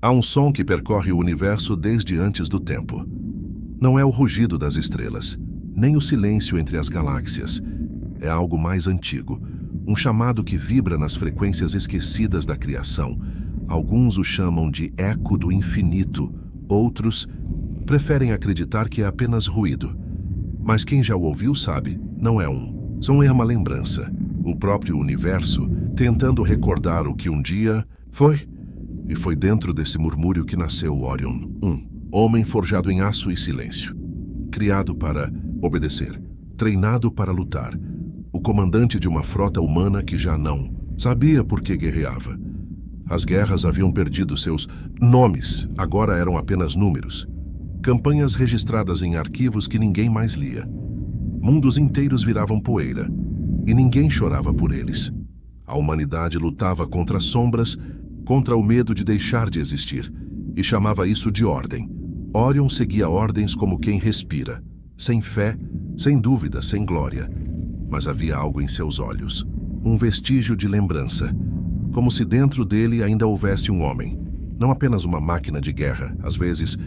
Há um som que percorre o universo desde antes do tempo. Não é o rugido das estrelas, nem o silêncio entre as galáxias. É algo mais antigo, um chamado que vibra nas frequências esquecidas da criação. Alguns o chamam de eco do infinito, outros preferem acreditar que é apenas ruído. Mas quem já o ouviu sabe, não é um som, é uma lembrança. O próprio universo tentando recordar o que um dia foi. E foi dentro desse murmúrio que nasceu Orion, um homem forjado em aço e silêncio. Criado para obedecer, treinado para lutar. O comandante de uma frota humana que já não sabia por que guerreava. As guerras haviam perdido seus nomes, agora eram apenas números. Campanhas registradas em arquivos que ninguém mais lia. Mundos inteiros viravam poeira, e ninguém chorava por eles. A humanidade lutava contra as sombras, contra o medo de deixar de existir, e chamava isso de ordem. Orion seguia ordens como quem respira, sem fé, sem dúvida, sem glória. Mas havia algo em seus olhos, um vestígio de lembrança, como se dentro dele ainda houvesse um homem, não apenas uma máquina de guerra. Às vezes,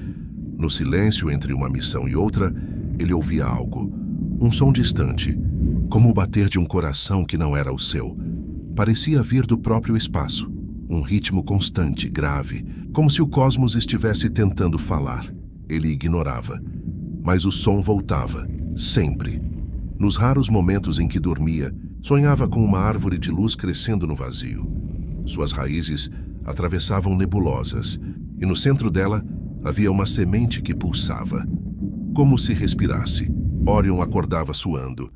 no silêncio entre uma missão e outra, ele ouvia algo, um som distante, como o bater de um coração que não era o seu. Parecia vir do próprio espaço, um ritmo constante, grave, como se o cosmos estivesse tentando falar. Ele ignorava, mas o som voltava, sempre. Nos raros momentos em que dormia, sonhava com uma árvore de luz crescendo no vazio. Suas raízes atravessavam nebulosas, e no centro dela havia uma semente que pulsava. Como se respirasse, Orion acordava suando,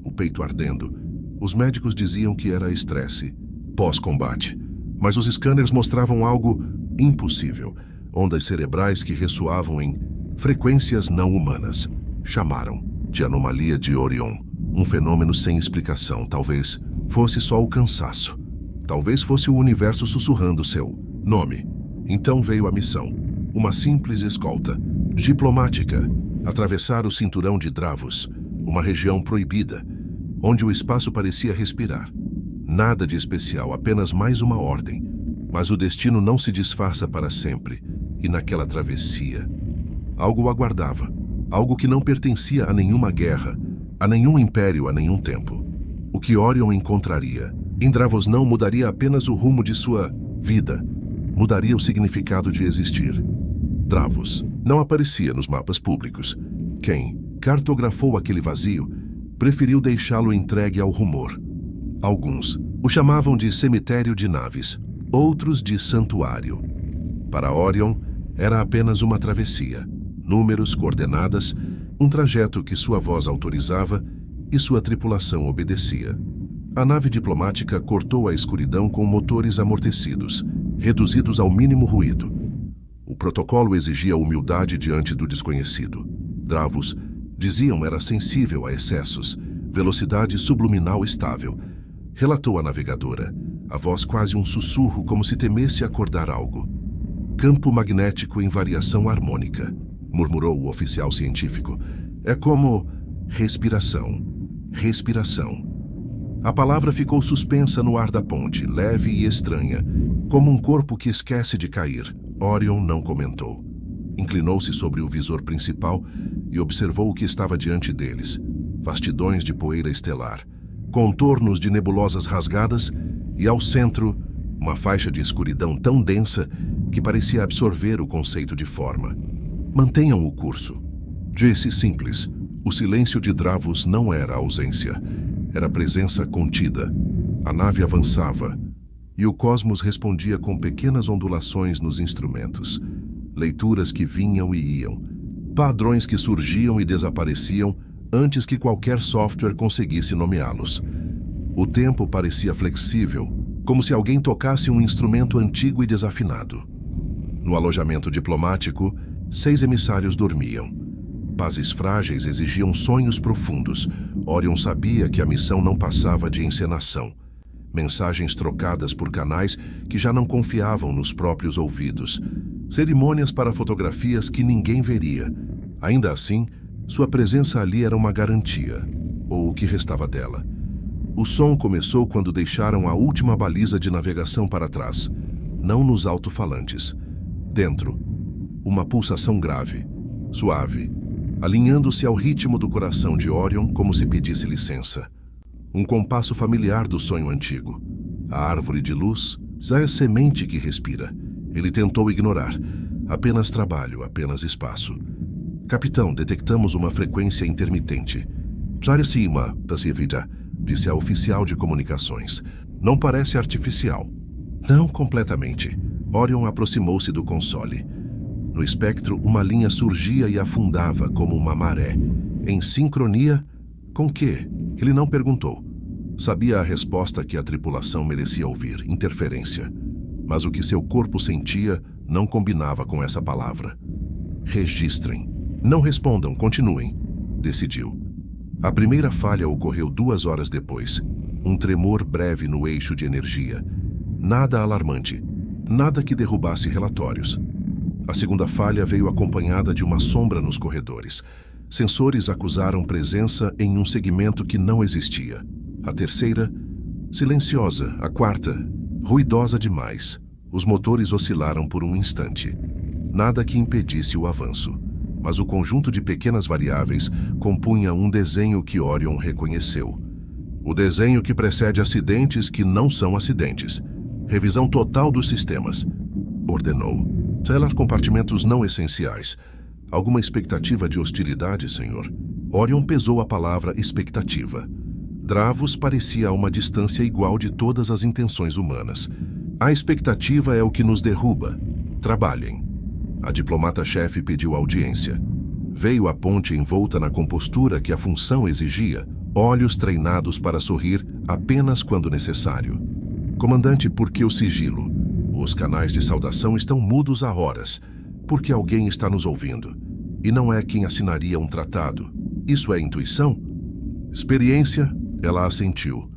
o peito ardendo. Os médicos diziam que era estresse, pós-combate. Mas os scanners mostravam algo impossível. Ondas cerebrais que ressoavam em frequências não humanas. Chamaram de anomalia de Orion. Um fenômeno sem explicação. Talvez fosse só o cansaço. Talvez fosse o universo sussurrando seu nome. Então veio a missão. Uma simples escolta diplomática. Atravessar o cinturão de Dravos, uma região proibida, onde o espaço parecia respirar. Nada de especial, apenas mais uma ordem. Mas o destino não se disfarça para sempre. E naquela travessia, algo o aguardava. Algo que não pertencia a nenhuma guerra, a nenhum império, a nenhum tempo. O que Orion encontraria em Dravos não mudaria apenas o rumo de sua vida. Mudaria o significado de existir. Dravos não aparecia nos mapas públicos. Quem cartografou aquele vazio preferiu deixá-lo entregue ao rumor. Alguns o chamavam de cemitério de naves, outros de santuário. Para Orion, era apenas uma travessia. Números, coordenadas, um trajeto que sua voz autorizava e sua tripulação obedecia. A nave diplomática cortou a escuridão com motores amortecidos, reduzidos ao mínimo ruído. O protocolo exigia humildade diante do desconhecido. Dravos, diziam, era sensível a excessos, velocidade subliminal estável. Relatou a navegadora, a voz quase um sussurro, como se temesse acordar algo. Campo magnético em variação harmônica, murmurou o oficial científico. É como respiração, respiração. A palavra ficou suspensa no ar da ponte, leve e estranha, como um corpo que esquece de cair. Orion não comentou. Inclinou-se sobre o visor principal e observou o que estava diante deles. Vastidões de poeira estelar, contornos de nebulosas rasgadas e, ao centro, uma faixa de escuridão tão densa que parecia absorver o conceito de forma. Mantenham o curso. Disse simples. O silêncio de Dravos não era ausência, era presença contida. A nave avançava e o cosmos respondia com pequenas ondulações nos instrumentos. Leituras que vinham e iam. Padrões que surgiam e desapareciam antes que qualquer software conseguisse nomeá-los. O tempo parecia flexível, como se alguém tocasse um instrumento antigo e desafinado. No alojamento diplomático, 6 emissários dormiam. Pazes frágeis exigiam sonhos profundos. Orion sabia que a missão não passava de encenação. Mensagens trocadas por canais que já não confiavam nos próprios ouvidos. Cerimônias para fotografias que ninguém veria. Ainda assim, sua presença ali era uma garantia, ou o que restava dela. O som começou quando deixaram a última baliza de navegação para trás, não nos alto-falantes, Dentro, uma pulsação grave, suave, alinhando-se ao ritmo do coração de Orion como se pedisse licença. Um compasso familiar do sonho antigo. A árvore de luz já é semente que respira. Ele tentou ignorar. Apenas trabalho, apenas espaço. Capitão, detectamos uma frequência intermitente. Jarissima, Pacífica, disse a oficial de comunicações. Não parece artificial. Não completamente. Orion aproximou-se do console. No espectro, uma linha surgia e afundava como uma maré. Em sincronia com quê? Ele não perguntou. Sabia a resposta que a tripulação merecia ouvir, interferência. Mas o que seu corpo sentia não combinava com essa palavra. Registrem. Não respondam, continuem, decidiu. A primeira falha ocorreu 2 horas depois. Um tremor breve no eixo de energia. Nada alarmante. Nada que derrubasse relatórios. A segunda falha veio acompanhada de uma sombra nos corredores. Sensores acusaram presença em um segmento que não existia. A terceira, silenciosa. A quarta, ruidosa demais. Os motores oscilaram por um instante. Nada que impedisse o avanço. Mas o conjunto de pequenas variáveis compunha um desenho que Orion reconheceu. O desenho que precede acidentes que não são acidentes. Revisão total dos sistemas. Ordenou. Selar compartimentos não essenciais. Alguma expectativa de hostilidade, senhor? Orion pesou a palavra expectativa. Dravos parecia a uma distância igual de todas as intenções humanas. A expectativa é o que nos derruba. Trabalhem. A diplomata-chefe pediu audiência. Veio à ponte envolta na compostura que a função exigia, olhos treinados para sorrir apenas quando necessário. Comandante, por que o sigilo? Os canais de saudação estão mudos há horas, porque alguém está nos ouvindo. E não é quem assinaria um tratado. Isso é intuição? Experiência? Ela assentiu.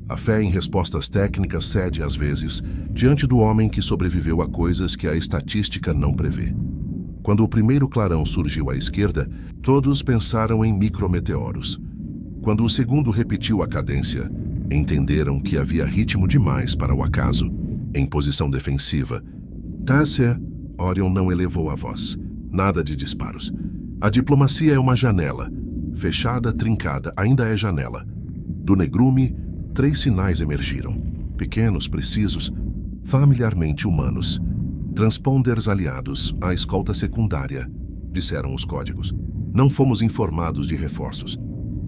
A fé em respostas técnicas cede às vezes, diante do homem que sobreviveu a coisas que a estatística não prevê. Quando o primeiro clarão surgiu à esquerda, todos pensaram em micrometeoros. Quando o segundo repetiu a cadência, entenderam que havia ritmo demais para o acaso. Em posição defensiva. Tássia, Orion não elevou a voz. Nada de disparos. A diplomacia é uma janela. Fechada, trincada, ainda é janela. Do negrume, 3 sinais emergiram. Pequenos, precisos, familiarmente humanos. Transponders aliados à escolta secundária, disseram os códigos. Não fomos informados de reforços,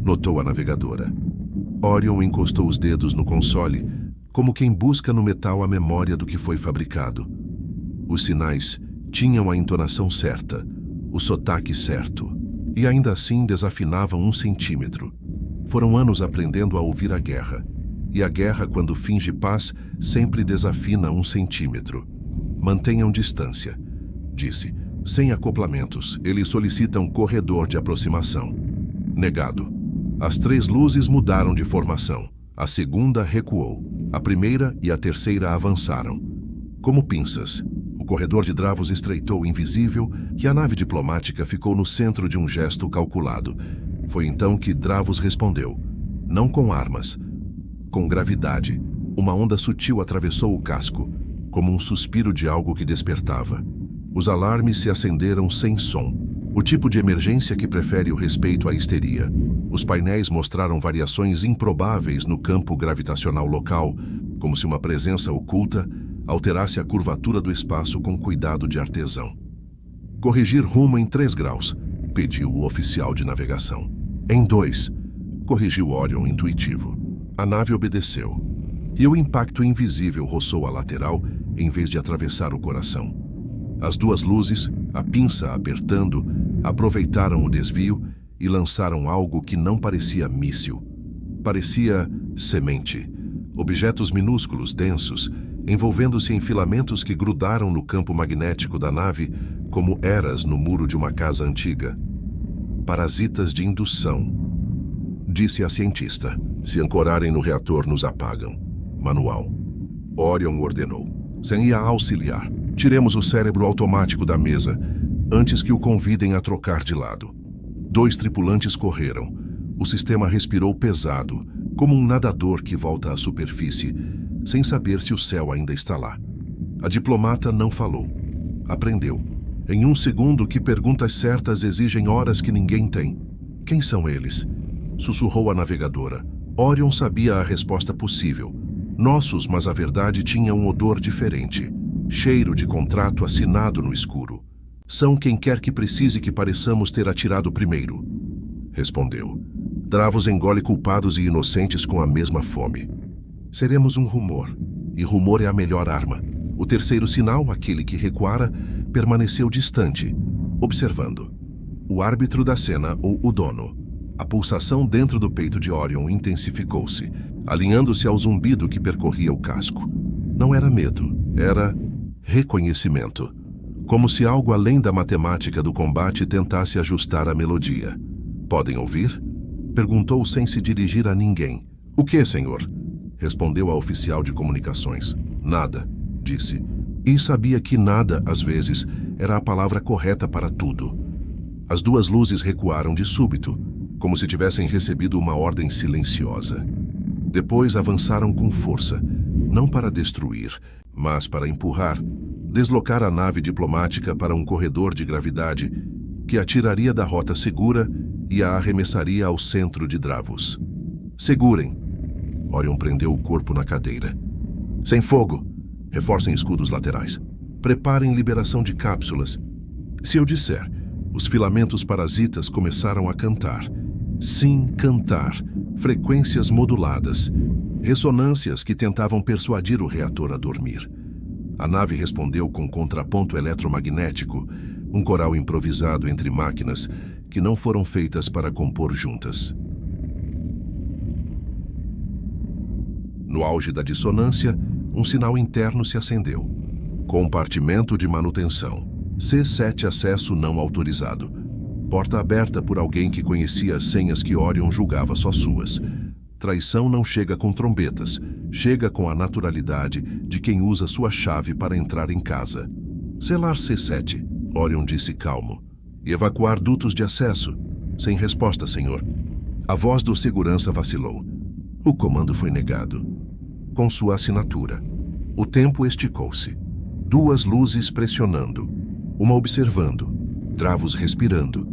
notou a navegadora. Orion encostou os dedos no console, como quem busca no metal a memória do que foi fabricado. Os sinais tinham a entonação certa, o sotaque certo, e ainda assim desafinavam 1 centímetro. Foram anos aprendendo a ouvir a guerra, e a guerra, quando finge paz, sempre desafina 1 centímetro. Mantenham distância, disse. Sem acoplamentos, eles solicitam corredor de aproximação. Negado. As 3 luzes mudaram de formação. A segunda recuou. A primeira e a terceira avançaram. Como pinças, o corredor de Dravos estreitou invisível e a nave diplomática ficou no centro de um gesto calculado. Foi então que Dravos respondeu. Não com armas, com gravidade. Uma onda sutil atravessou o casco, como um suspiro de algo que despertava. Os alarmes se acenderam sem som. O tipo de emergência que prefere o respeito à histeria. Os painéis mostraram variações improbáveis no campo gravitacional local, como se uma presença oculta alterasse a curvatura do espaço com cuidado de artesão. Corrigir rumo em 3 graus, pediu o oficial de navegação. Em 2, corrigiu Orion intuitivo. A nave obedeceu. E o impacto invisível roçou a lateral em vez de atravessar o coração. As 2 luzes, a pinça apertando, aproveitaram o desvio e lançaram algo que não parecia míssil. Parecia semente. Objetos minúsculos, densos, envolvendo-se em filamentos que grudaram no campo magnético da nave como eras no muro de uma casa antiga. Parasitas de indução, disse a cientista. Se ancorarem no reator, nos apagam. Manual. Orion ordenou. Sem IA auxiliar, tiremos o cérebro automático da mesa, antes que o convidem a trocar de lado. 2 tripulantes correram. O sistema respirou pesado, como um nadador que volta à superfície, sem saber se o céu ainda está lá. A diplomata não falou. Aprendeu. Em um segundo que perguntas certas exigem horas que ninguém tem. Quem são eles? Sussurrou a navegadora. Orion sabia a resposta possível. Nossos, mas a verdade tinha um odor diferente. Cheiro de contrato assinado no escuro. São quem quer que precise que pareçamos ter atirado primeiro. Respondeu. Dravos engole culpados e inocentes com a mesma fome. Seremos um rumor. E rumor é a melhor arma. O terceiro sinal, aquele que recuara, permaneceu distante, observando. O árbitro da cena, ou o dono. A pulsação dentro do peito de Orion intensificou-se, alinhando-se ao zumbido que percorria o casco. Não era medo, era reconhecimento. Como se algo além da matemática do combate tentasse ajustar a melodia. Podem ouvir? Perguntou sem se dirigir a ninguém. O que, senhor? Respondeu a oficial de comunicações. Nada, disse. E sabia que nada, às vezes, era a palavra correta para tudo. As duas luzes recuaram de súbito, como se tivessem recebido uma ordem silenciosa. Depois avançaram com força, não para destruir, mas para empurrar, deslocar a nave diplomática para um corredor de gravidade que a tiraria da rota segura e a arremessaria ao centro de Dravos. Segurem! Orion prendeu o corpo na cadeira. Sem fogo! Reforcem escudos laterais. Preparem liberação de cápsulas. Se eu disser, os filamentos parasitas começaram a cantar. Sim, cantar. Frequências moduladas. Ressonâncias que tentavam persuadir o reator a dormir. A nave respondeu com contraponto eletromagnético, um coral improvisado entre máquinas que não foram feitas para compor juntas. No auge da dissonância, um sinal interno se acendeu. Compartimento de manutenção. C7 acesso não autorizado. Porta aberta por alguém que conhecia as senhas que Orion julgava só suas. Traição não chega com trombetas, chega com a naturalidade de quem usa sua chave para entrar em casa. Selar C7, Orion disse calmo. E evacuar dutos de acesso. Sem resposta, senhor. A voz do segurança vacilou. O comando foi negado. Com sua assinatura. O tempo esticou-se. Duas luzes pressionando. Uma observando. Dravos respirando.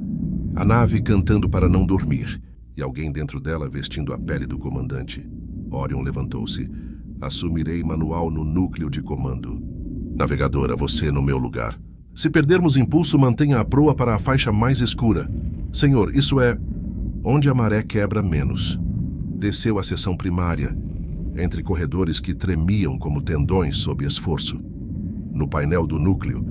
A nave cantando para não dormir. E alguém dentro dela vestindo a pele do comandante. Orion levantou-se. Assumirei manual no núcleo de comando. Navegadora, você no meu lugar. Se perdermos impulso, mantenha a proa para a faixa mais escura. Senhor, isso é... onde a maré quebra menos. Desceu a seção primária, entre corredores que tremiam como tendões sob esforço. No painel do núcleo,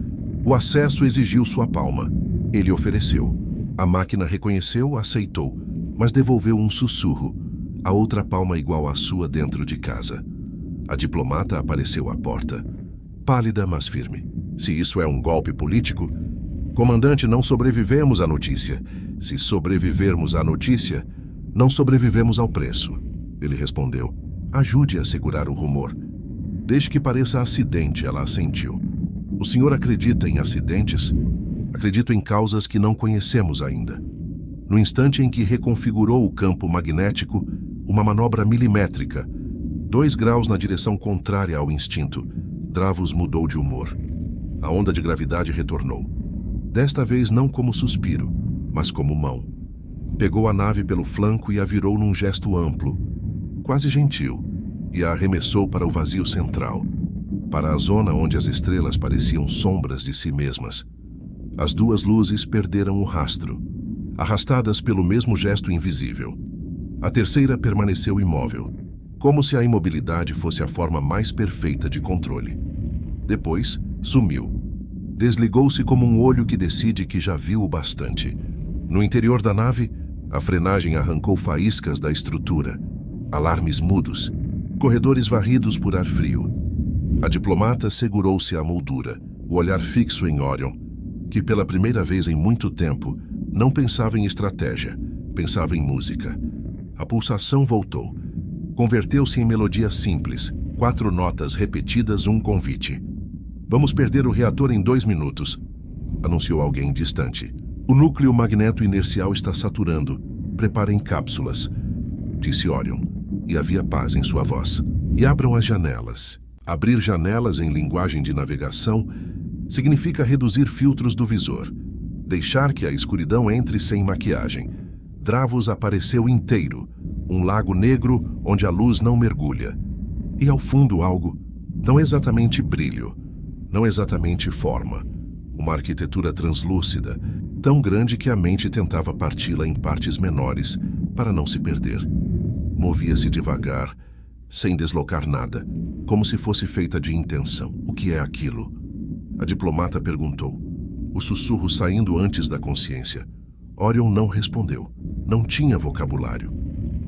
o acesso exigiu sua palma. Ele ofereceu. A máquina reconheceu, aceitou, mas devolveu um sussurro. A outra palma igual à sua dentro de casa. A diplomata apareceu à porta. Pálida, mas firme. Se isso é um golpe político, comandante, não sobrevivemos à notícia. Se sobrevivermos à notícia, não sobrevivemos ao preço. Ele respondeu. Ajude a segurar o rumor. Desde que pareça acidente, ela assentiu. O senhor acredita em acidentes? Acredito em causas que não conhecemos ainda. No instante em que reconfigurou o campo magnético, uma manobra milimétrica, 2 graus na direção contrária ao instinto, Dravos mudou de humor. A onda de gravidade retornou. Desta vez não como suspiro, mas como mão. Pegou a nave pelo flanco e a virou num gesto amplo, quase gentil, e a arremessou para o vazio central, para a zona onde as estrelas pareciam sombras de si mesmas. As duas luzes perderam o rastro, arrastadas pelo mesmo gesto invisível. A terceira permaneceu imóvel, como se a imobilidade fosse a forma mais perfeita de controle. Depois, sumiu. Desligou-se como um olho que decide que já viu o bastante. No interior da nave, a frenagem arrancou faíscas da estrutura, alarmes mudos, corredores varridos por ar frio. A diplomata segurou-se à moldura, o olhar fixo em Orion, que pela primeira vez em muito tempo não pensava em estratégia, pensava em música. A pulsação voltou. Converteu-se em melodia simples, 4 notas repetidas, um convite. Vamos perder o reator em 2 minutos, anunciou alguém distante. O núcleo magneto-inercial está saturando. Preparem cápsulas, disse Orion, e havia paz em sua voz. E abram as janelas. Abrir janelas em linguagem de navegação Significa reduzir filtros do visor. Deixar que a escuridão entre sem maquiagem. Dravos apareceu inteiro. Um lago negro onde a luz não mergulha. E ao fundo algo, não exatamente brilho, não exatamente forma. Uma arquitetura translúcida, tão grande que a mente tentava parti-la em partes menores para não se perder. Movia-se devagar, sem deslocar nada, como se fosse feita de intenção. O que é aquilo? A diplomata perguntou, o sussurro saindo antes da consciência. Orion não respondeu. Não tinha vocabulário.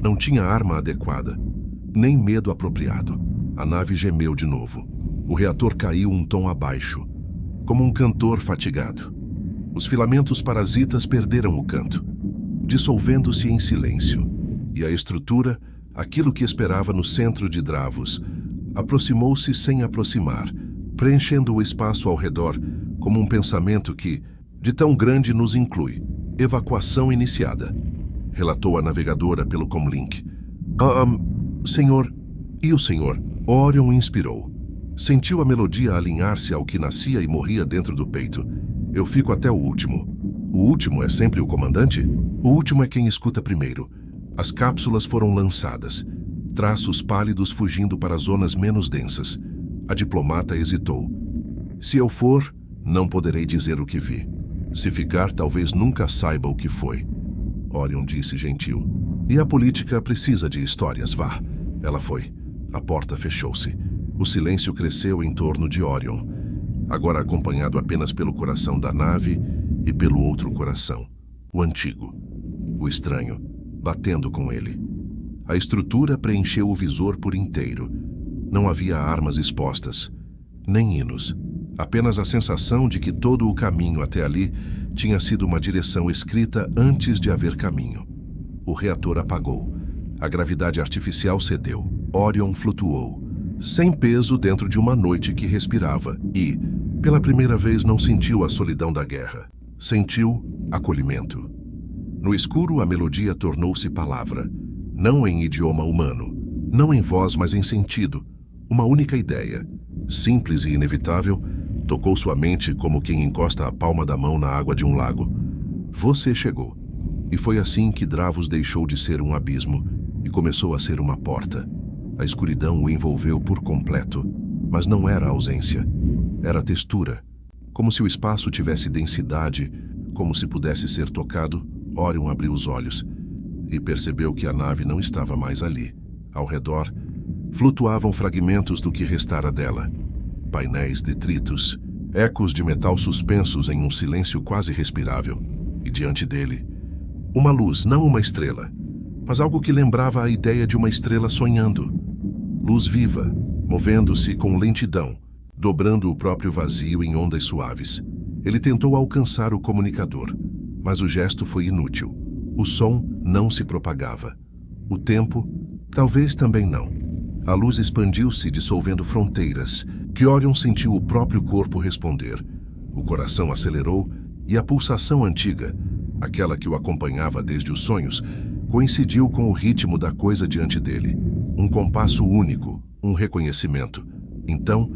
Não tinha arma adequada, nem medo apropriado. A nave gemeu de novo. O reator caiu um tom abaixo, como um cantor fatigado. Os filamentos parasitas perderam o canto, dissolvendo-se em silêncio. E a estrutura, aquilo que esperava no centro de Dravos, aproximou-se sem aproximar, preenchendo o espaço ao redor como um pensamento que, de tão grande, nos inclui. Evacuação iniciada, relatou a navegadora pelo comlink. Senhor, e o senhor? Orion inspirou. Sentiu a melodia alinhar-se ao que nascia e morria dentro do peito. Eu fico até o último. O último é sempre o comandante? O último é quem escuta primeiro. As cápsulas foram lançadas. Traços pálidos fugindo para zonas menos densas. A diplomata hesitou. Se eu for, não poderei dizer o que vi. Se ficar, talvez nunca saiba o que foi. Orion disse gentil. E a política precisa de histórias, vá. Ela foi. A porta fechou-se. O silêncio cresceu em torno de Orion, agora acompanhado apenas pelo coração da nave e pelo outro coração, o antigo, o estranho, batendo com ele. A estrutura preencheu o visor por inteiro. Não havia armas expostas, nem hinos. Apenas a sensação de que todo o caminho até ali tinha sido uma direção escrita antes de haver caminho. O reator apagou. A gravidade artificial cedeu. Orion flutuou, sem peso dentro de uma noite que respirava e, pela primeira vez, não sentiu a solidão da guerra. Sentiu acolhimento. No escuro, a melodia tornou-se palavra. Não em idioma humano, não em voz, mas em sentido. Uma única ideia, simples e inevitável, tocou sua mente como quem encosta a palma da mão na água de um lago. Você chegou. E foi assim que Dravos deixou de ser um abismo e começou a ser uma porta. A escuridão o envolveu por completo, mas não era ausência. Era textura. Como se o espaço tivesse densidade, como se pudesse ser tocado. Orion abriu os olhos e percebeu que a nave não estava mais ali. Ao redor, flutuavam fragmentos do que restara dela. Painéis detritos, ecos de metal suspensos em um silêncio quase respirável. E diante dele, uma luz, não uma estrela, mas algo que lembrava a ideia de uma estrela sonhando. Luz viva, movendo-se com lentidão, dobrando o próprio vazio em ondas suaves. Ele tentou alcançar o comunicador, mas o gesto foi inútil. O som não se propagava. O tempo, talvez também não. A luz expandiu-se, dissolvendo fronteiras, que Orion sentiu o próprio corpo responder. O coração acelerou e a pulsação antiga, aquela que o acompanhava desde os sonhos, coincidiu com o ritmo da coisa diante dele. Um compasso único, um reconhecimento. Então,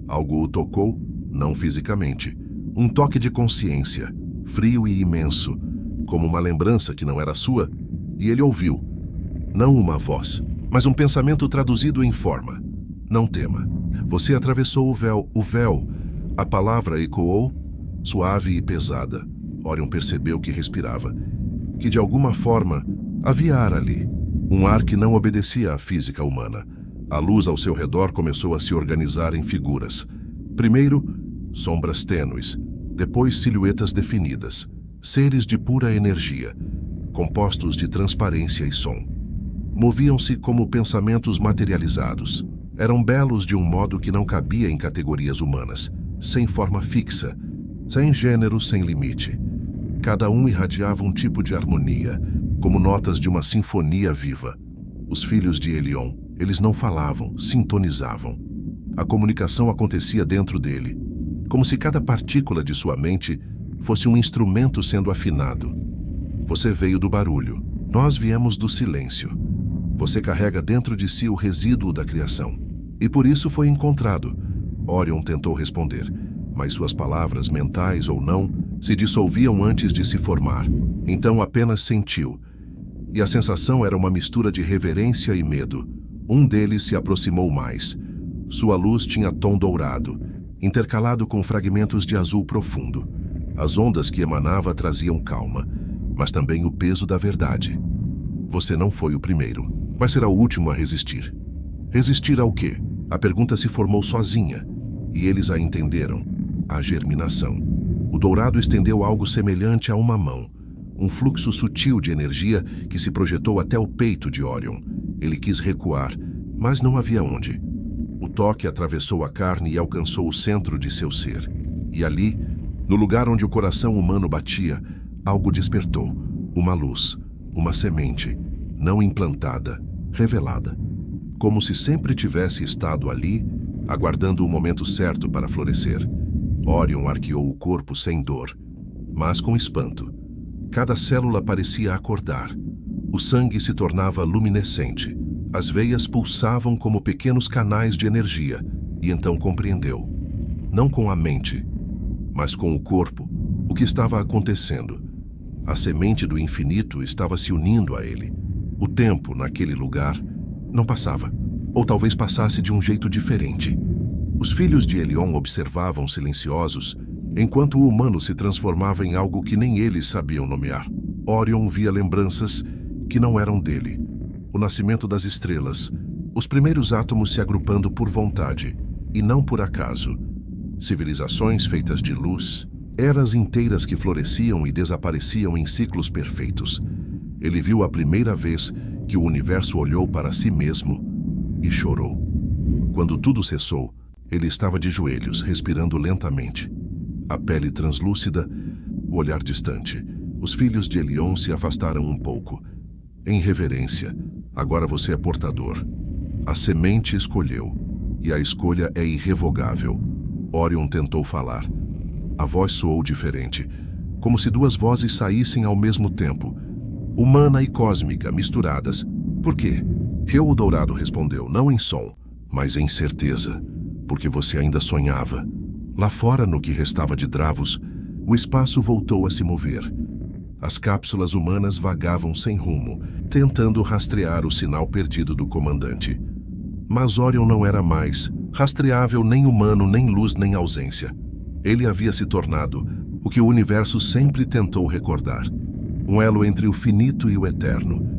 algo o tocou, não fisicamente. Um toque de consciência, frio e imenso, como uma lembrança que não era sua, e ele ouviu. Não uma voz, mas um pensamento traduzido em forma. Não tema. Você atravessou o véu. O véu. A palavra ecoou, suave e pesada. Orion percebeu que respirava, que de alguma forma havia ar ali. Um ar que não obedecia à física humana. A luz ao seu redor começou a se organizar em figuras. Primeiro, sombras tênues. Depois, silhuetas definidas. Seres de pura energia, compostos de transparência e som. Moviam-se como pensamentos materializados. Eram belos de um modo que não cabia em categorias humanas, sem forma fixa, sem gênero, sem limite. Cada um irradiava um tipo de harmonia, como notas de uma sinfonia viva. Os filhos de Helion, eles não falavam, sintonizavam. A comunicação acontecia dentro dele, como se cada partícula de sua mente fosse um instrumento sendo afinado. Você veio do barulho, nós viemos do silêncio. Você carrega dentro de si o resíduo da criação. E por isso foi encontrado. Orion tentou responder, mas suas palavras, mentais ou não, se dissolviam antes de se formar. Então apenas sentiu. E a sensação era uma mistura de reverência e medo. Um deles se aproximou mais. Sua luz tinha tom dourado, intercalado com fragmentos de azul profundo. As ondas que emanava traziam calma, mas também o peso da verdade. Você não foi o primeiro, mas será o último a resistir. Resistir ao quê? A pergunta se formou sozinha, e eles a entenderam. A germinação. O dourado estendeu algo semelhante a uma mão, um fluxo sutil de energia que se projetou até o peito de Orion. Ele quis recuar, mas não havia onde. O toque atravessou a carne e alcançou o centro de seu ser. E ali, no lugar onde o coração humano batia, algo despertou. Uma luz, uma semente, não implantada, revelada. Como se sempre tivesse estado ali, aguardando o momento certo para florescer. Orion arqueou o corpo sem dor, mas com espanto. Cada célula parecia acordar. O sangue se tornava luminescente. As veias pulsavam como pequenos canais de energia, e então compreendeu. Não com a mente, mas com o corpo, o que estava acontecendo. A semente do infinito estava se unindo a ele. O tempo, naquele lugar, não passava. Ou talvez passasse de um jeito diferente. Os filhos de Elion observavam silenciosos, enquanto o humano se transformava em algo que nem eles sabiam nomear. Orion via lembranças que não eram dele. O nascimento das estrelas, os primeiros átomos se agrupando por vontade, e não por acaso. Civilizações feitas de luz, eras inteiras que floresciam e desapareciam em ciclos perfeitos. Ele viu a primeira vez que o universo olhou para si mesmo e chorou. Quando tudo cessou, ele estava de joelhos, respirando lentamente. A pele translúcida, o olhar distante. Os filhos de Elion se afastaram um pouco. Em reverência, agora você é portador. A semente escolheu, e a escolha é irrevogável. Orion tentou falar. A voz soou diferente, como se duas vozes saíssem ao mesmo tempo, humana e cósmica, misturadas. Por quê? O Dourado respondeu, não em som, mas em certeza, porque você ainda sonhava. Lá fora, no que restava de Dravos, o espaço voltou a se mover. As cápsulas humanas vagavam sem rumo, tentando rastrear o sinal perdido do comandante. Mas Orion não era mais rastreável, nem humano, nem luz, nem ausência. Ele havia se tornado o que o universo sempre tentou recordar. Um elo entre o finito e o eterno.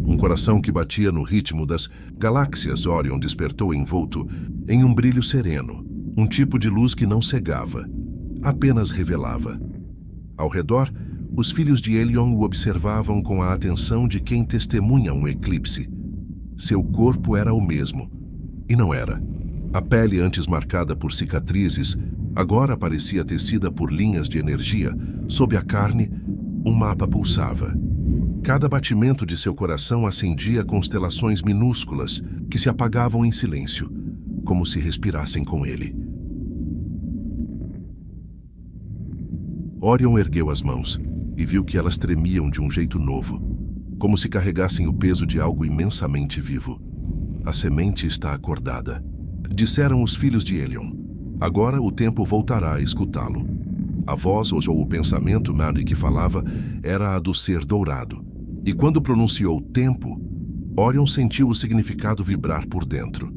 Um coração que batia no ritmo das galáxias. Orion despertou envolto em um brilho sereno, um tipo de luz que não cegava, apenas revelava. Ao redor, os filhos de Elion o observavam com a atenção de quem testemunha um eclipse. Seu corpo era o mesmo, e não era. A pele, antes marcada por cicatrizes, agora parecia tecida por linhas de energia. Sob a carne, um mapa pulsava. Cada batimento de seu coração acendia constelações minúsculas que se apagavam em silêncio, como se respirassem com ele. Orion ergueu as mãos e viu que elas tremiam de um jeito novo, como se carregassem o peso de algo imensamente vivo. A semente está acordada, disseram os filhos de Elion. Agora o tempo voltará a escutá-lo. A voz ou o pensamento Mary que falava era a do ser dourado. E quando pronunciou tempo, Orion sentiu o significado vibrar por dentro,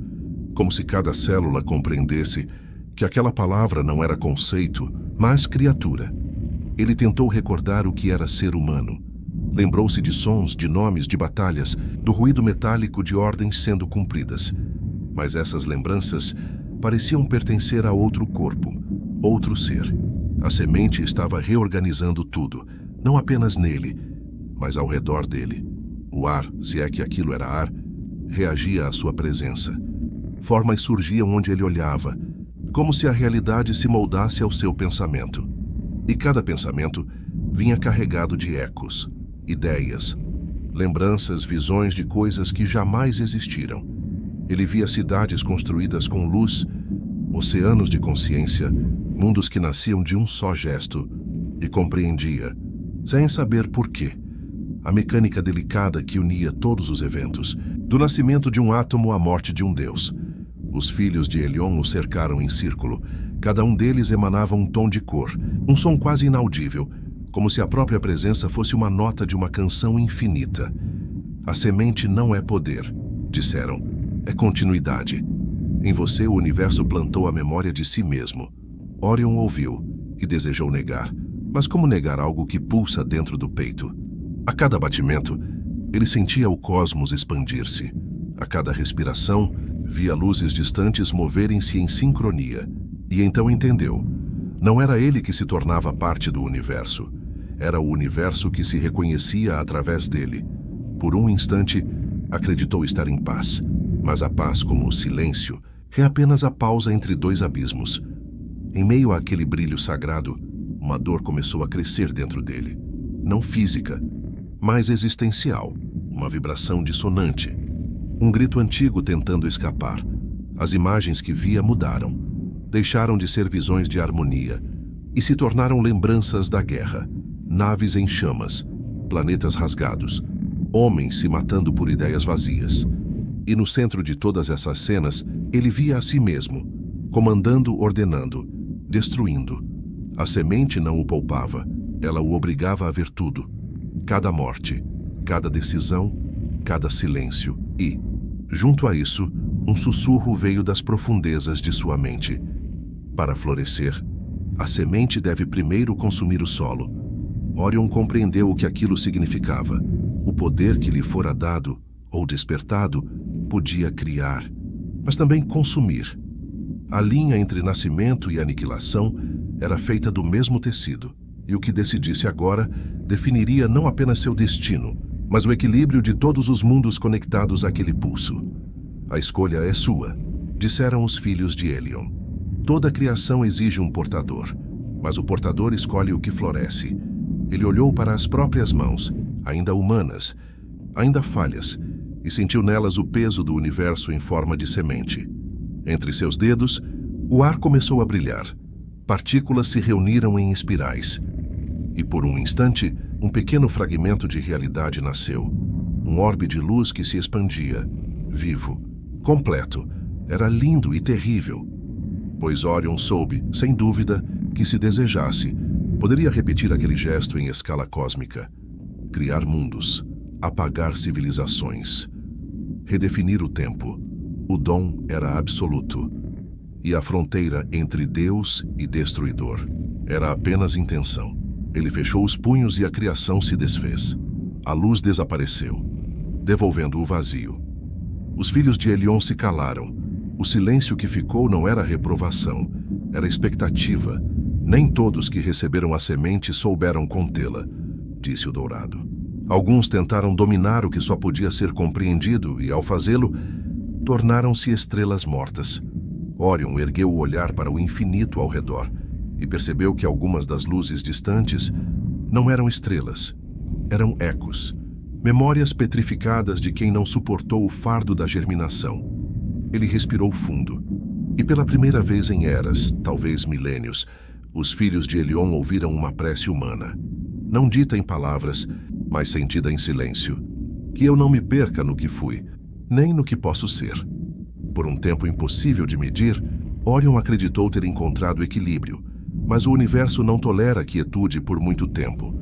como se cada célula compreendesse que aquela palavra não era conceito, mas criatura. Ele tentou recordar o que era ser humano. Lembrou-se de sons, de nomes, de batalhas, do ruído metálico de ordens sendo cumpridas. Mas essas lembranças pareciam pertencer a outro corpo, outro ser. A semente estava reorganizando tudo, não apenas nele, mas ao redor dele. O ar, se é que aquilo era ar, reagia à sua presença. Formas surgiam onde ele olhava, como se a realidade se moldasse ao seu pensamento. E cada pensamento vinha carregado de ecos, ideias, lembranças, visões de coisas que jamais existiram. Ele via cidades construídas com luz, oceanos de consciência, mundos que nasciam de um só gesto, e compreendia, sem saber por quê, a mecânica delicada que unia todos os eventos, do nascimento de um átomo à morte de um deus. Os filhos de Elion o cercaram em círculo, Cada um deles emanava um tom de cor, um som quase inaudível, como se a própria presença fosse uma nota de uma canção infinita. A semente não é poder, disseram, é continuidade. Em você o universo plantou a memória de si mesmo. Orion ouviu e desejou negar, mas como negar algo que pulsa dentro do peito? A cada batimento, ele sentia o cosmos expandir-se. A cada respiração, via luzes distantes moverem-se em sincronia. E então entendeu. Não era ele que se tornava parte do universo. Era o universo que se reconhecia através dele. Por um instante, acreditou estar em paz. Mas a paz, como o silêncio, é apenas a pausa entre dois abismos. Em meio àquele brilho sagrado, uma dor começou a crescer dentro dele. Não física, mas existencial. Uma vibração dissonante. Um grito antigo tentando escapar. As imagens que via mudaram. Deixaram de ser visões de harmonia e se tornaram lembranças da guerra. Naves em chamas, planetas rasgados, homens se matando por ideias vazias. E no centro de todas essas cenas, ele via a si mesmo, comandando, ordenando, destruindo. A semente não o poupava, ela o obrigava a ver tudo. Cada morte, cada decisão, cada silêncio. E, junto a isso, um sussurro veio das profundezas de sua mente. Para florescer, a semente deve primeiro consumir o solo. Orion compreendeu o que aquilo significava. O poder que lhe fora dado, ou despertado, podia criar, mas também consumir. A linha entre nascimento e aniquilação era feita do mesmo tecido, e o que decidisse agora definiria não apenas seu destino, mas o equilíbrio de todos os mundos conectados àquele pulso. A escolha é sua, disseram os filhos de Helion. Toda a criação exige um portador, mas o portador escolhe o que floresce. Ele olhou para as próprias mãos, ainda humanas, ainda falhas, e sentiu nelas o peso do universo em forma de semente. Entre seus dedos, o ar começou a brilhar. Partículas se reuniram em espirais. E por um instante, um pequeno fragmento de realidade nasceu. Um orbe de luz que se expandia, vivo, completo. Era lindo e terrível. Pois Orion soube, sem dúvida, que se desejasse, poderia repetir aquele gesto em escala cósmica. Criar mundos, apagar civilizações, redefinir o tempo. O dom era absoluto. E a fronteira entre Deus e destruidor era apenas intenção. Ele fechou os punhos e a criação se desfez. A luz desapareceu, devolvendo o vazio. Os filhos de Helion se calaram. O silêncio que ficou não era reprovação, era expectativa. Nem todos que receberam a semente souberam contê-la, disse o Dourado. Alguns tentaram dominar o que só podia ser compreendido e, ao fazê-lo, tornaram-se estrelas mortas. Orion ergueu o olhar para o infinito ao redor e percebeu que algumas das luzes distantes não eram estrelas, eram ecos, memórias petrificadas de quem não suportou o fardo da germinação. Ele respirou fundo, e pela primeira vez em eras, talvez milênios, os filhos de Helion ouviram uma prece humana, não dita em palavras, mas sentida em silêncio. Que eu não me perca no que fui, nem no que posso ser. Por um tempo impossível de medir, Orion acreditou ter encontrado equilíbrio, mas o universo não tolera quietude por muito tempo.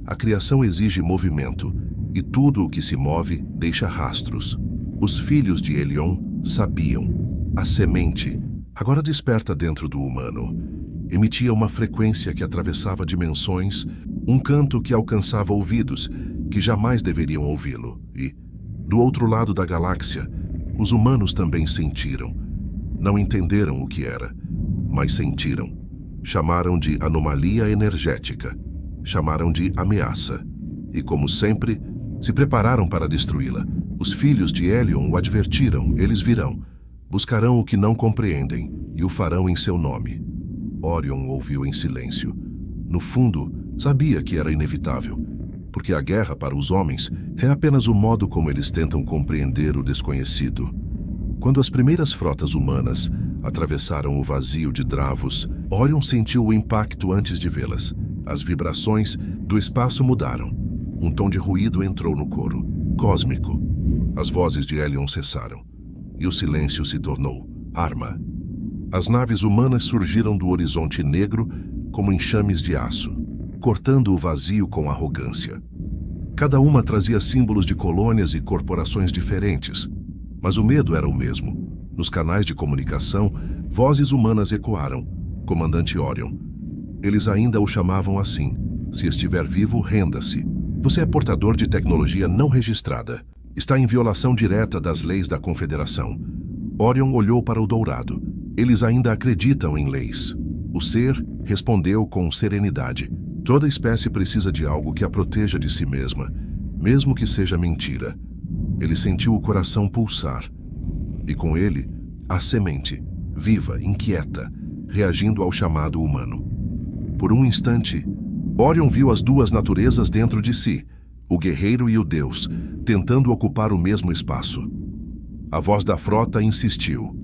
A criação exige movimento, e tudo o que se move deixa rastros. Os filhos de Helion sabiam. A semente, agora desperta dentro do humano, emitia uma frequência que atravessava dimensões, um canto que alcançava ouvidos que jamais deveriam ouvi-lo. E, do outro lado da galáxia, os humanos também sentiram. Não entenderam o que era, mas sentiram. Chamaram de anomalia energética. Chamaram de ameaça. E, como sempre, se prepararam para destruí-la. Os filhos de Helion o advertiram, eles virão. Buscarão o que não compreendem e o farão em seu nome. Orion ouviu em silêncio. No fundo, sabia que era inevitável, porque a guerra para os homens é apenas o modo como eles tentam compreender o desconhecido. Quando as primeiras frotas humanas atravessaram o vazio de Dravos, Orion sentiu o impacto antes de vê-las. As vibrações do espaço mudaram. Um tom de ruído entrou no coro, cósmico. As vozes de Helion cessaram, e o silêncio se tornou arma. As naves humanas surgiram do horizonte negro como enxames de aço, cortando o vazio com arrogância. Cada uma trazia símbolos de colônias e corporações diferentes, mas o medo era o mesmo. Nos canais de comunicação, vozes humanas ecoaram. Comandante Orion. Eles ainda o chamavam assim. Se estiver vivo, renda-se. Você é portador de tecnologia não registrada. Está em violação direta das leis da Confederação. Orion olhou para o Dourado. Eles ainda acreditam em leis. O ser respondeu com serenidade. Toda espécie precisa de algo que a proteja de si mesma, mesmo que seja mentira. Ele sentiu o coração pulsar. E com ele, a semente, viva, inquieta, reagindo ao chamado humano. Por um instante, Orion viu as duas naturezas dentro de si, o guerreiro e o deus, tentando ocupar o mesmo espaço. A voz da frota insistiu.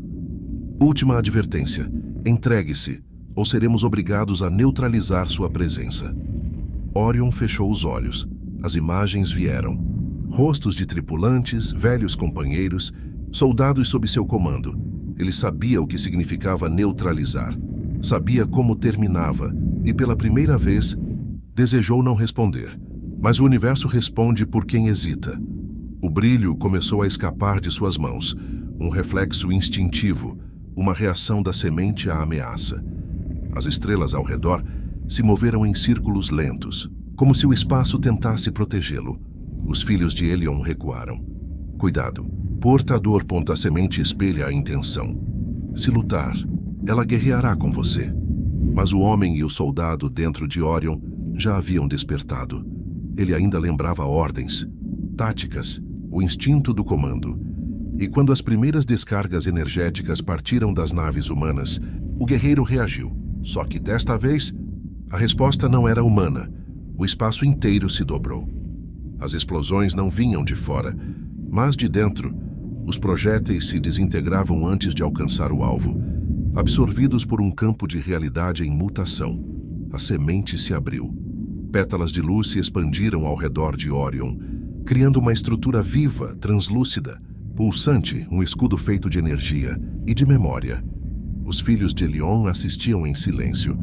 Última advertência: entregue-se, ou seremos obrigados a neutralizar sua presença. Orion fechou os olhos. As imagens vieram. Rostos de tripulantes, velhos companheiros, soldados sob seu comando. Ele sabia o que significava neutralizar. Sabia como terminava, e pela primeira vez, desejou não responder. Mas o universo responde por quem hesita. O brilho começou a escapar de suas mãos, um reflexo instintivo, uma reação da semente à ameaça. As estrelas ao redor se moveram em círculos lentos, como se o espaço tentasse protegê-lo. Os filhos de Helion recuaram. Cuidado. Portador. A semente espelha a intenção. Se lutar, ela guerreará com você. Mas o homem e o soldado dentro de Orion já haviam despertado. Ele ainda lembrava ordens, táticas, o instinto do comando. E quando as primeiras descargas energéticas partiram das naves humanas, o guerreiro reagiu. Só que desta vez, a resposta não era humana. O espaço inteiro se dobrou. As explosões não vinham de fora, mas de dentro. Os projéteis se desintegravam antes de alcançar o alvo, absorvidos por um campo de realidade em mutação. A semente se abriu. Pétalas de luz se expandiram ao redor de Orion, criando uma estrutura viva, translúcida, pulsante, um escudo feito de energia e de memória. Os filhos de Helion assistiam em silêncio.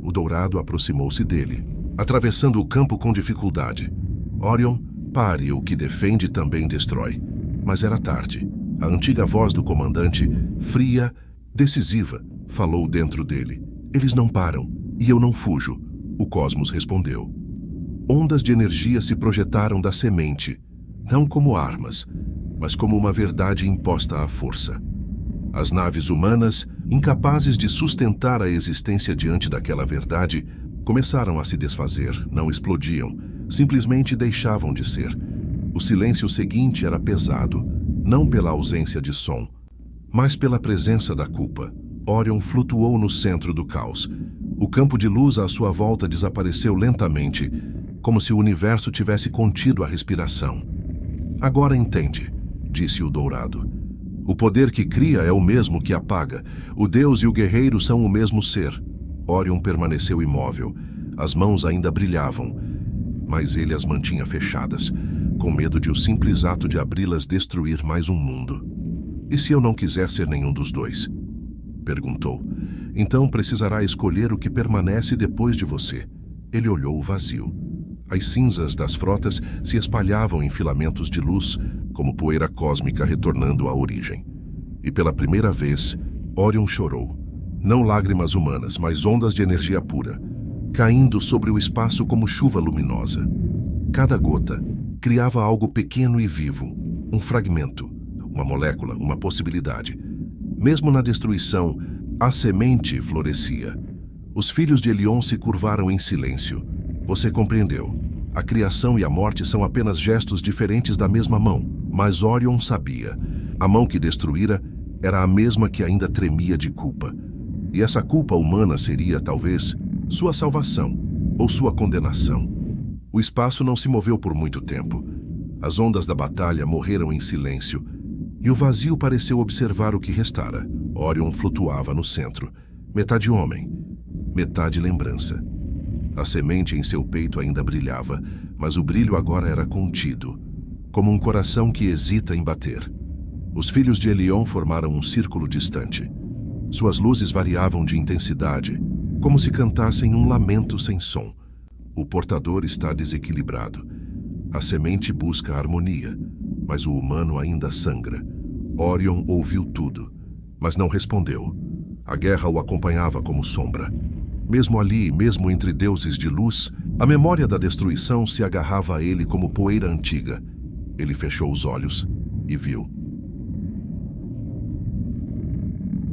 O Dourado aproximou-se dele, atravessando o campo com dificuldade. Orion, pare, o que defende também destrói. Mas era tarde. A antiga voz do comandante, fria, decisiva, falou dentro dele. Eles não param, e eu não fujo. O cosmos respondeu. Ondas de energia se projetaram da semente, não como armas, mas como uma verdade imposta à força. As naves humanas, incapazes de sustentar a existência diante daquela verdade, começaram a se desfazer, não explodiam, simplesmente deixavam de ser. O silêncio seguinte era pesado, não pela ausência de som, mas pela presença da culpa. Orion flutuou no centro do caos. O campo de luz à sua volta desapareceu lentamente, como se o universo tivesse contido a respiração. Agora entende, disse o Dourado. O poder que cria é o mesmo que apaga. O Deus e o guerreiro são o mesmo ser. Orion permaneceu imóvel. As mãos ainda brilhavam, mas ele as mantinha fechadas, com medo de o simples ato de abri-las destruir mais um mundo. E se eu não quiser ser nenhum dos dois? Perguntou. Então precisará escolher o que permanece depois de você. Ele olhou o vazio. As cinzas das frotas se espalhavam em filamentos de luz, como poeira cósmica retornando à origem. E pela primeira vez, Orion chorou. Não lágrimas humanas, mas ondas de energia pura, caindo sobre o espaço como chuva luminosa. Cada gota criava algo pequeno e vivo, um fragmento, uma molécula, uma possibilidade. Mesmo na destruição, a semente florescia. Os filhos de Helion se curvaram em silêncio. Você compreendeu. A criação e a morte são apenas gestos diferentes da mesma mão. Mas Orion sabia. A mão que destruíra era a mesma que ainda tremia de culpa. E essa culpa humana seria, talvez, sua salvação ou sua condenação. O espaço não se moveu por muito tempo. As ondas da batalha morreram em silêncio, e o vazio pareceu observar o que restara. Orion flutuava no centro, metade homem, metade lembrança. A semente em seu peito ainda brilhava, mas o brilho agora era contido, como um coração que hesita em bater. Os filhos de Helion formaram um círculo distante. Suas luzes variavam de intensidade, como se cantassem um lamento sem som. O portador está desequilibrado. A semente busca a harmonia, mas o humano ainda sangra. Orion ouviu tudo, mas não respondeu. A guerra o acompanhava como sombra. Mesmo ali, mesmo entre deuses de luz, a memória da destruição se agarrava a ele como poeira antiga. Ele fechou os olhos e viu.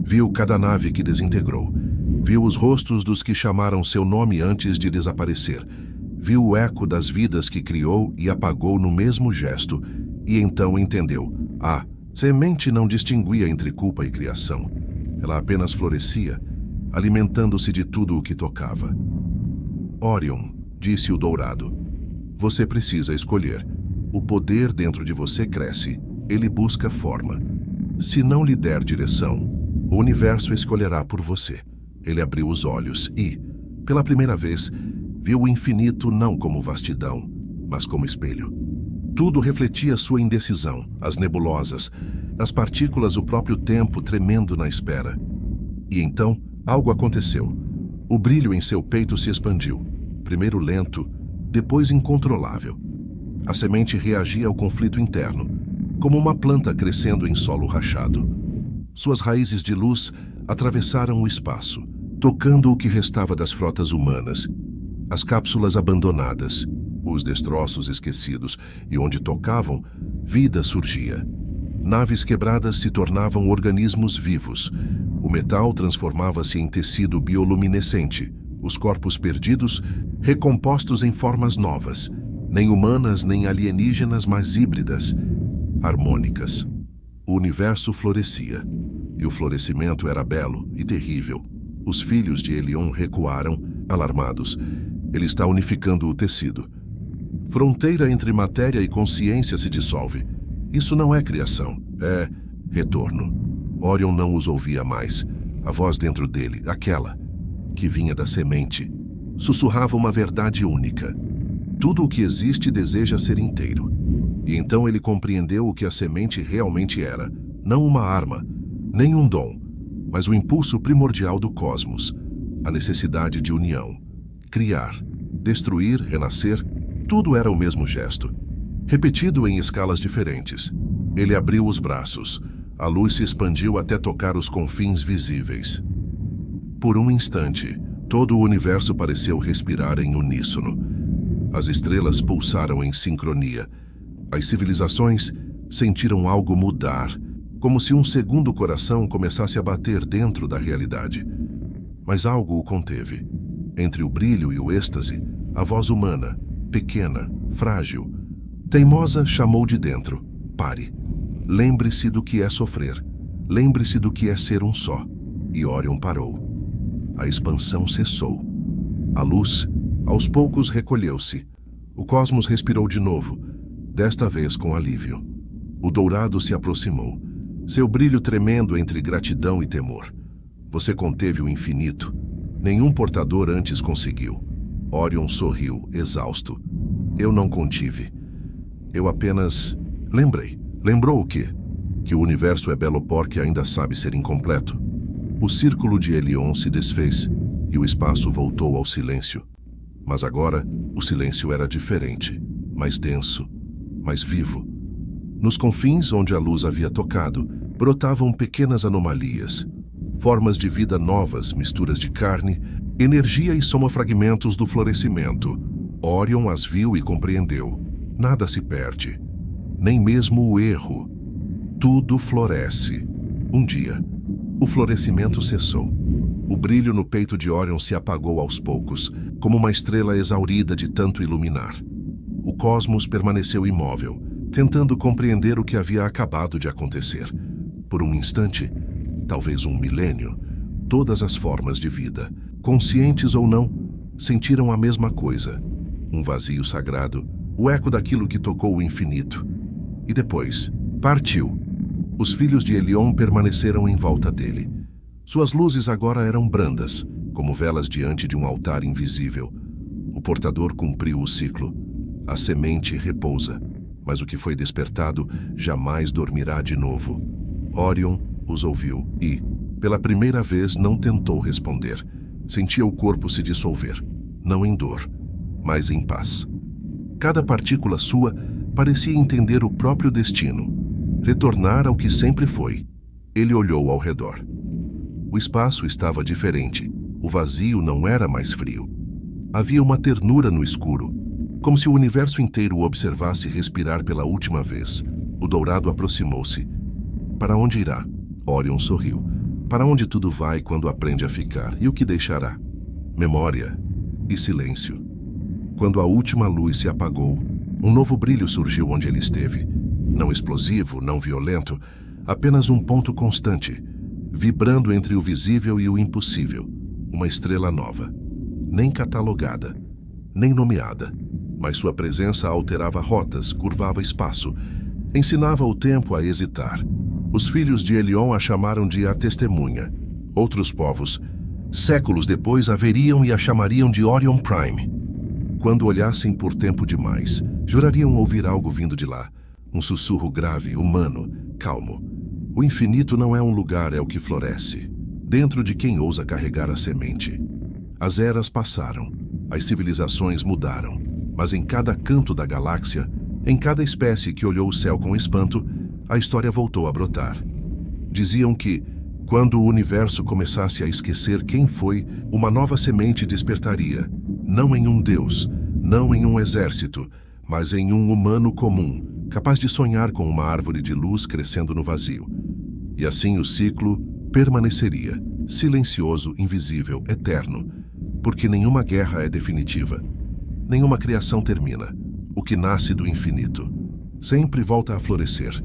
Viu cada nave que desintegrou. Viu os rostos dos que chamaram seu nome antes de desaparecer. Viu o eco das vidas que criou e apagou no mesmo gesto. E então entendeu. A semente não distinguia entre culpa e criação. Ela apenas florescia, alimentando-se de tudo o que tocava. Orion, disse o Dourado, você precisa escolher. O poder dentro de você cresce. Ele busca forma. Se não lhe der direção, o universo escolherá por você. Ele abriu os olhos e, pela primeira vez, viu o infinito não como vastidão, mas como espelho. Tudo refletia sua indecisão, as nebulosas, as partículas, o próprio tempo tremendo na espera. E então, algo aconteceu. O brilho em seu peito se expandiu, primeiro lento, depois incontrolável. A semente reagia ao conflito interno, como uma planta crescendo em solo rachado. Suas raízes de luz atravessaram o espaço, tocando o que restava das frotas humanas, as cápsulas abandonadas, os destroços esquecidos, e onde tocavam, vida surgia. Naves quebradas se tornavam organismos vivos. O metal transformava-se em tecido bioluminescente. Os corpos perdidos, recompostos em formas novas, nem humanas nem alienígenas, mas híbridas, harmônicas. O universo florescia, e o florescimento era belo e terrível. Os filhos de Helion recuaram, alarmados. Ele está unificando o tecido. Fronteira entre matéria e consciência se dissolve. Isso não é criação, é retorno. Orion não os ouvia mais. A voz dentro dele, aquela que vinha da semente, sussurrava uma verdade única. Tudo o que existe deseja ser inteiro. E então ele compreendeu o que a semente realmente era. Não uma arma, nem um dom, mas o impulso primordial do cosmos. A necessidade de união. Criar, destruir, renascer, tudo era o mesmo gesto. Repetido em escalas diferentes. Ele abriu os braços. A luz se expandiu até tocar os confins visíveis. Por um instante, todo o universo pareceu respirar em uníssono. As estrelas pulsaram em sincronia. As civilizações sentiram algo mudar, como se um segundo coração começasse a bater dentro da realidade. Mas algo o conteve. Entre o brilho e o êxtase, a voz humana, pequena, frágil, teimosa, chamou de dentro. Pare. Lembre-se do que é sofrer. Lembre-se do que é ser um só. E Orion parou. A expansão cessou. A luz, aos poucos, recolheu-se. O cosmos respirou de novo, desta vez com alívio. O Dourado se aproximou, seu brilho tremendo entre gratidão e temor. Você conteve o infinito. Nenhum portador antes conseguiu. Orion sorriu, exausto. Eu não contive. Eu apenas lembrei. Lembrou o quê? Que o universo é belo porque ainda sabe ser incompleto. O círculo de Helion se desfez e o espaço voltou ao silêncio. Mas agora, o silêncio era diferente, mais denso, mais vivo. Nos confins onde a luz havia tocado, brotavam pequenas anomalias, formas de vida novas, misturas de carne, energia e somafragmentos do florescimento. Orion as viu e compreendeu. Nada se perde, nem mesmo o erro. Tudo floresce. Um dia, o florescimento cessou. O brilho no peito de Orion se apagou aos poucos, como uma estrela exaurida de tanto iluminar. O cosmos permaneceu imóvel, tentando compreender o que havia acabado de acontecer. Por um instante, talvez um milênio, todas as formas de vida, conscientes ou não, sentiram a mesma coisa. Um vazio sagrado, o eco daquilo que tocou o infinito. E depois, partiu. Os filhos de Helion permaneceram em volta dele. Suas luzes agora eram brandas, como velas diante de um altar invisível. O portador cumpriu o ciclo. A semente repousa, mas o que foi despertado jamais dormirá de novo. Orion os ouviu e, Pela primeira vez não tentou responder. Sentia o corpo se dissolver, não em dor, mas em paz. Cada partícula sua parecia entender o próprio destino, retornar ao que sempre foi. Ele olhou ao redor. O espaço estava diferente. O vazio não era mais frio. Havia uma ternura no escuro, como se o universo inteiro o observasse respirar pela última vez. O dourado aproximou-se. Para onde irá? Orion sorriu. Para onde tudo vai quando aprende a ficar? E o que deixará? Memória e silêncio. Quando a última luz se apagou, um novo brilho surgiu onde ele esteve. Não explosivo, não violento, apenas um ponto constante, vibrando entre o visível e o impossível. Uma estrela nova. Nem catalogada, nem nomeada, mas sua presença alterava rotas, curvava espaço, ensinava o tempo a hesitar. Os filhos de Elion a chamaram de a Testemunha. Outros povos, séculos depois, a veriam e a chamariam de Orion Prime. Quando olhassem por tempo demais, jurariam ouvir algo vindo de lá. Um sussurro grave, humano, calmo. O infinito não é um lugar, é o que floresce, dentro de quem ousa carregar a semente. As eras passaram, as civilizações mudaram, mas em cada canto da galáxia, em cada espécie que olhou o céu com espanto, a história voltou a brotar. Diziam que, quando o universo começasse a esquecer quem foi, uma nova semente despertaria, não em um deus, não em um exército, mas em um humano comum, capaz de sonhar com uma árvore de luz crescendo no vazio. E assim o ciclo permaneceria, silencioso, invisível, eterno, porque nenhuma guerra é definitiva, nenhuma criação termina. O que nasce do infinito sempre volta a florescer,